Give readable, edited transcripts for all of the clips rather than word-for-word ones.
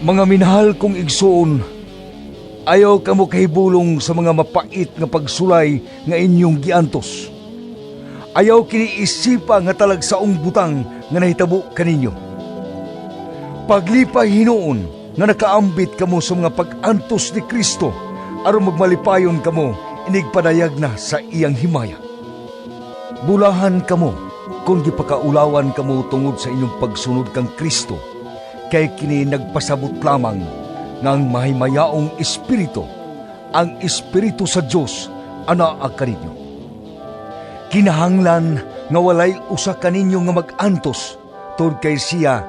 Mga minahal kong igsoon, ayaw kamo kahibulong sa mga mapait nga pagsulay nga inyong giantos. Ayaw kini isipa nga talagsaong butang nga nahitabo kaninyo. Paglipay hinuon nga nakaambit kamo sa mga pag-antos ni Kristo aron magmalipayon kamo inigpadayag na sa iyang himaya. Bulahan kamo kung gipakaulawan kamo tungod sa inyong pagsunod kang Kristo, kay kini nagpasabot lamang ng mahimayaong Espiritu, ang Espiritu sa Diyos, anaa kaninyo. Kinahanglan nga walay usa kaninyo nga mag-antos tungod kay siya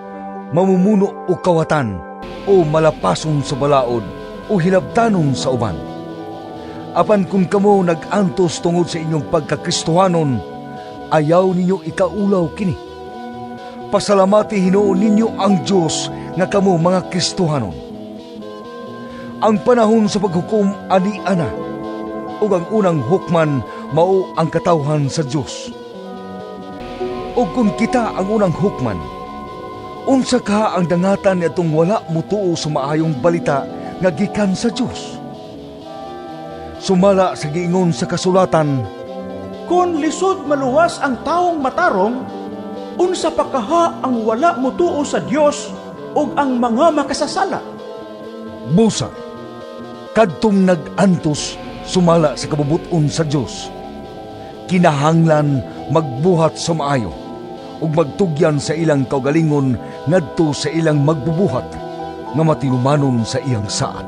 mamumuno o kawatan o malapason sa balaod o hinabtanon sa uban. Apan kung kamo nag-antos tungod sa inyong pagkakristohanon, ayaw ninyo ikaulaw kini. Pasalamati hinuon ninyo ang Diyos nga kamo mga Kristohanon. Ang panahon sa paghukom ani ana, ug ang unang hukman mao ang katawhan sa Diyos. Ug kung kita ang unang hukman, unsa ka ang dangatan ni atong wala mutuo sa maayong balita nga gikan sa Diyos? Sumala sa giingon sa kasulatan, Kung lisod maluwas ang taong matarong, unsa pa kaha ang wala mutuo sa Dios ug ang mga makasasala. busa, kadtong nag-antos sumala sa kabubuton sa Diyos. Kinahanglan magbuhat sa maayo ug magtugyan sa ilang kaugalingon ngadto sa ilang magbubuhat nga matinumanon sa iyang saad.